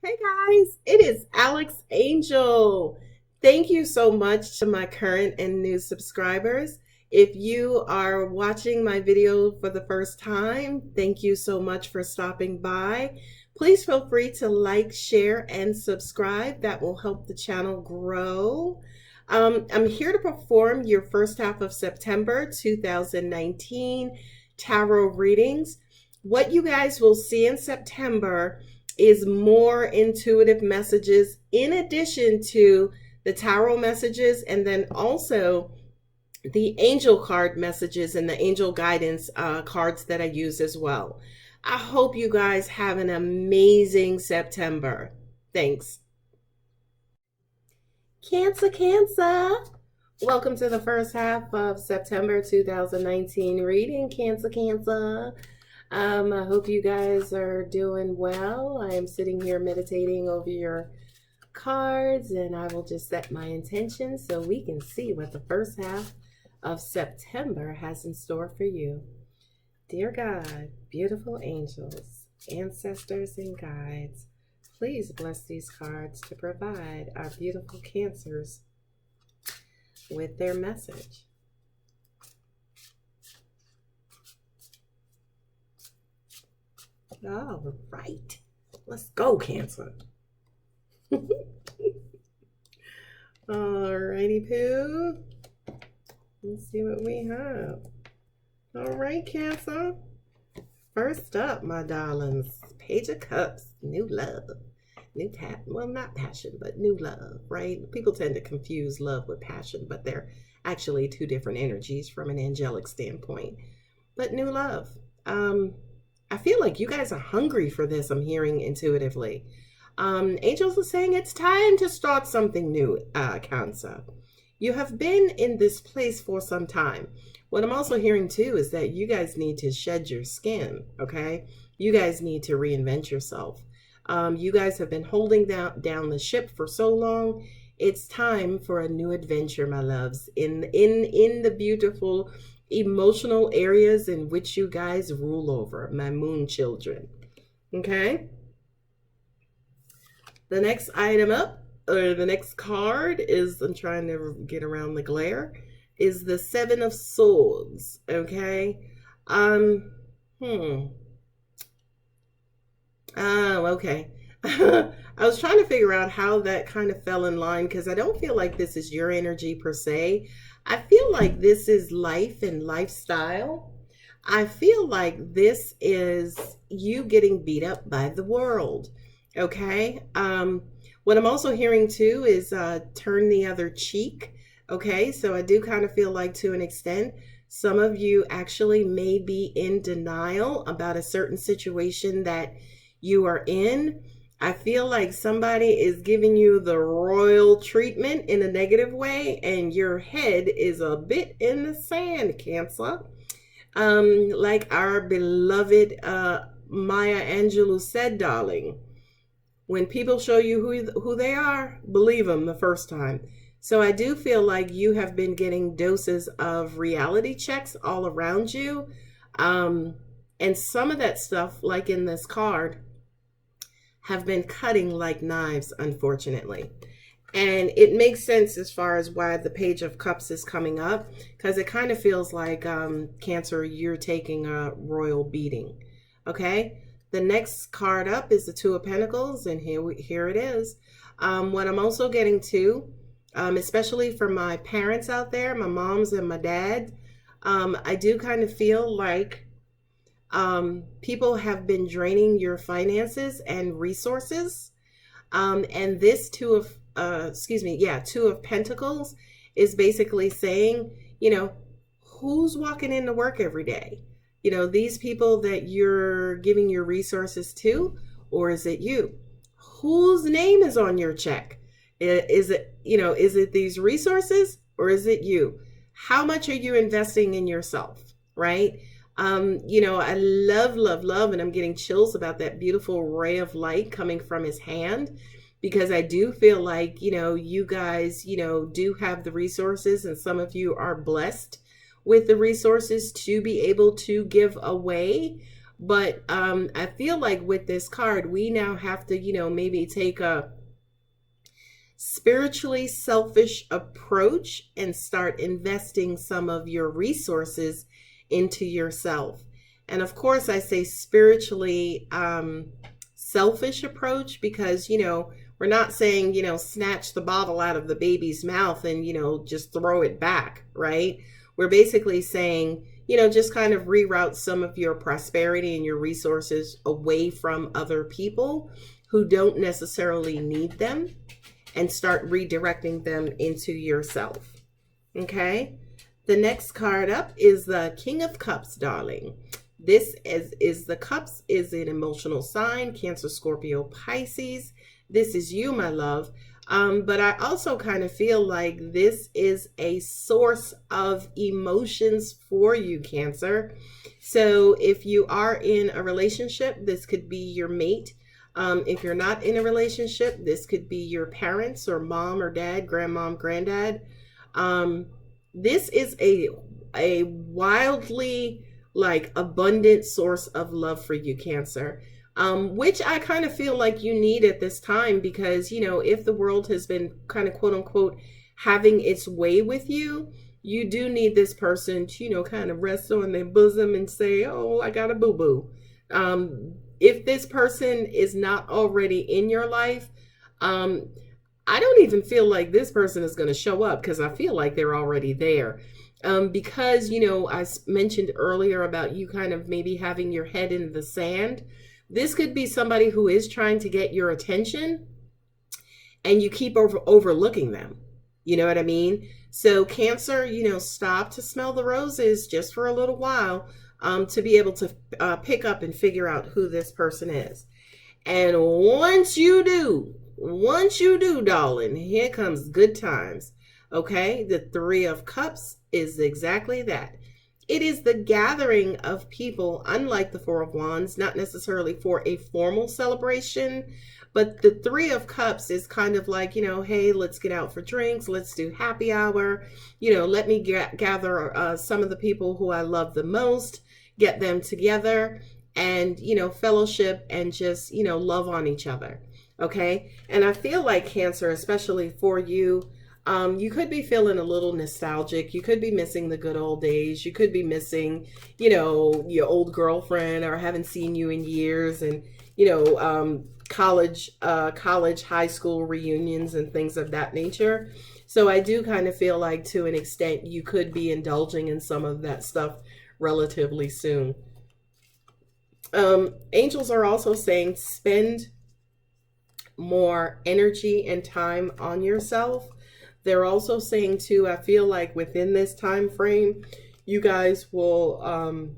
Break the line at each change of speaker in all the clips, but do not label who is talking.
Hey guys, it is Alex Angel. Thank you so much to my current and new subscribers. If you are watching my video for the first time, thank you so much for stopping by. Please feel free to like, share, and subscribe. That will help the channel grow. I'm here to perform your first half of September 2019 tarot readings. What you guys will see in September is more intuitive messages in addition to the tarot messages, and then also the angel card messages and the angel guidance cards that I use as well. I hope you guys have an amazing September. Thanks. Cancer. Welcome to the first half of September 2019 reading, Cancer. I hope you guys are doing well. I am sitting here meditating over your cards, and I will just set my intention so we can see what the first half of September has in store for you. Dear God, beautiful angels, ancestors, and guides, please bless these cards to provide our beautiful Cancers with their message. All right, let's go, Cancer. Alrighty, poo. Let's see what we have. All right, Cancer. First up, my darlings, Page of Cups, new love. Well, not passion, but new love, right? People tend to confuse love with passion, but they're actually two different energies from an angelic standpoint. But new love. I feel like you guys are hungry for this. I'm hearing intuitively. Angels are saying it's time to start something new, Cancer. You have been in this place for some time. What I'm also hearing too is that you guys need to shed your skin, okay? You guys need to reinvent yourself. You guys have been holding down the ship for so long. It's time for a new adventure, my loves, in the beautiful emotional areas in which you guys rule over, my moon children. Okay? The next item up, or the next card is, I'm trying to get around the glare, is the Seven of Swords. Okay? Oh, okay. I was trying to figure out how that kind of fell in line, because I don't feel like this is your energy per se. I feel like this is life and lifestyle. I feel like this is you getting beat up by the world. Okay. What I'm also hearing too is turn the other cheek. Okay. So I do kind of feel like, to an extent, some of you actually may be in denial about a certain situation that you are in. I feel like somebody is giving you the royal treatment in a negative way, and your head is a bit in the sand, Cancer. Like our beloved Maya Angelou said, darling, when people show you who they are, believe them the first time. So I do feel like you have been getting doses of reality checks all around you. And some of that stuff, like in this card, have been cutting like knives, unfortunately. And it makes sense as far as why the Page of Cups is coming up, because it kind of feels like, Cancer, you're taking a royal beating. Okay? The next card up is the Two of Pentacles, and here it is. What I'm also getting to, especially for my parents out there, my moms and my dad, I do kind of feel like people have been draining your finances and resources. And this Two of Pentacles is basically saying, who's walking into work every day? These people that you're giving your resources to, or is it you? Whose name is on your check? Is it these resources, or is it you? How much are you investing in yourself, right? I love, and I'm getting chills about that beautiful ray of light coming from his hand, because I do feel like, you guys, do have the resources, and some of you are blessed with the resources to be able to give away. But I feel like with this card, we now have to, maybe take a spiritually selfish approach and start investing some of your resources into yourself. And of course, I say spiritually selfish approach because, we're not saying, snatch the bottle out of the baby's mouth and, just throw it back, right? We're basically saying, just kind of reroute some of your prosperity and your resources away from other people who don't necessarily need them and start redirecting them into yourself. Okay? The next card up is the King of Cups, darling. This is the Cups is an emotional sign, Cancer, Scorpio, Pisces. This is you, my love. But I also kind of feel like this is a source of emotions for you, Cancer. So if you are in a relationship, this could be your mate. If you're not in a relationship, this could be your parents or mom or dad, grandmom, granddad. This is a wildly abundant source of love for you, Cancer. Which I kind of feel like you need at this time because, if the world has been kind of quote unquote having its way with you, you do need this person to, kind of rest on their bosom and say, oh, I got a boo-boo. If this person is not already in your life, I don't even feel like this person is going to show up because I feel like they're already there. Because, I mentioned earlier about you kind of maybe having your head in the sand. This could be somebody who is trying to get your attention and you keep overlooking them. You know what I mean? So Cancer, stop to smell the roses just for a little while to be able to pick up and figure out who this person is. And once you do, darling, here comes good times. Okay? The Three of Cups is exactly that. It is the gathering of people, unlike the Four of Wands, not necessarily for a formal celebration, but the Three of Cups is kind of like, hey, let's get out for drinks. Let's do happy hour. Let me gather some of the people who I love the most, get them together and, fellowship and just, love on each other. Okay. And I feel like Cancer, especially for you, you could be feeling a little nostalgic. You could be missing the good old days. You could be missing, your old girlfriend or haven't seen you in years and, college, high school reunions and things of that nature. So I do kind of feel like to an extent you could be indulging in some of that stuff relatively soon. Angels are also saying spend more energy and time on yourself. They're also saying too, I feel like within this time frame, you guys will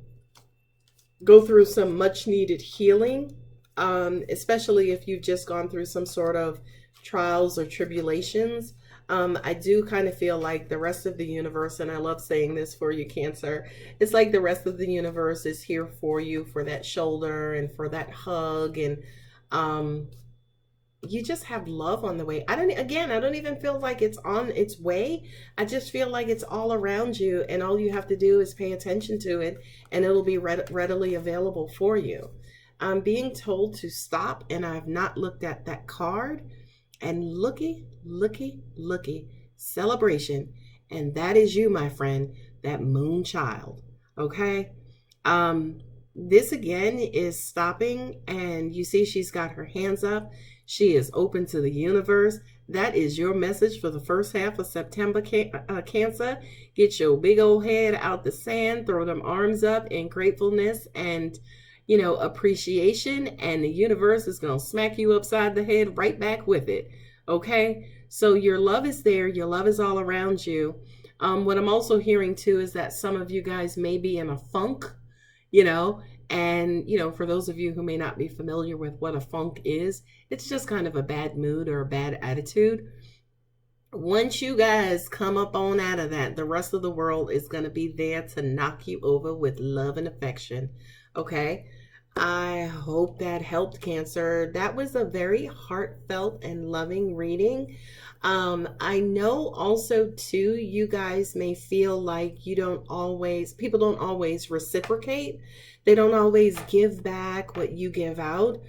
go through some much needed healing, especially if you've just gone through some sort of trials or tribulations. I do kind of feel like the rest of the universe, and I love saying this for you, Cancer, it's like the rest of the universe is here for you, for that shoulder and for that hug, and you just have love on the way. I don't even feel like it's on its way. I just feel like it's all around you and all you have to do is pay attention to it and it'll be readily available for you. I'm being told to stop and I've not looked at that card and looky, celebration. And that is you, my friend, that moon child. Okay. This again is stopping and you see she's got her hands up. She is open to the universe. That is your message for the first half of September, Cancer. Get your big old head out the sand, throw them arms up in gratefulness and, appreciation. And the universe is going to smack you upside the head right back with it. Okay? So your love is there. Your love is all around you. What I'm also hearing too is that some of you guys may be in a funk, and, for those of you who may not be familiar with what a funk is, it's just kind of a bad mood or a bad attitude. Once you guys come up on out of that, the rest of the world is going to be there to knock you over with love and affection. Okay. I hope that helped, Cancer. That was a very heartfelt and loving reading. I know also too, you guys may feel like people don't always reciprocate. They don't always give back what you give out.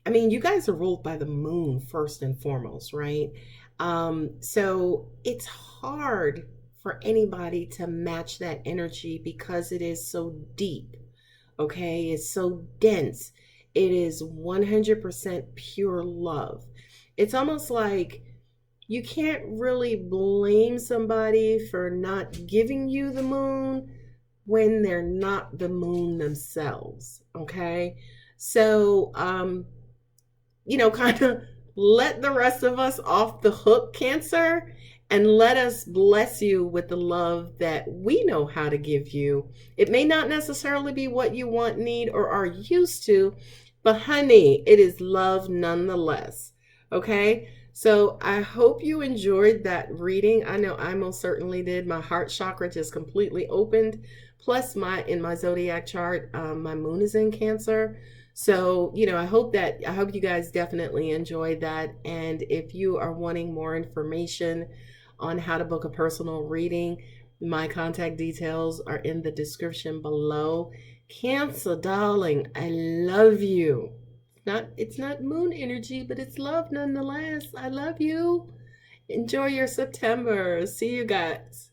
I mean, you guys are ruled by the moon first and foremost, right? So it's hard for anybody to match that energy because it is so deep. Okay, it's so dense. It is 100% pure love. It's almost like you can't really blame somebody for not giving you the moon when they're not the moon themselves. Okay, so kind of let the rest of us off the hook, Cancer, and let us bless you with the love that we know how to give you. It may not necessarily be what you want, need, or are used to, but honey, it is love nonetheless. Okay? So I hope you enjoyed that reading. I know I most certainly did. My heart chakra just completely opened. Plus, in my zodiac chart, my moon is in Cancer. So, I hope you guys definitely enjoyed that. And if you are wanting more information on how to book a personal reading, my contact details are in the description below. Cancer, darling, I love you. It's not moon energy, but it's love nonetheless. I love you. Enjoy your September. See you guys.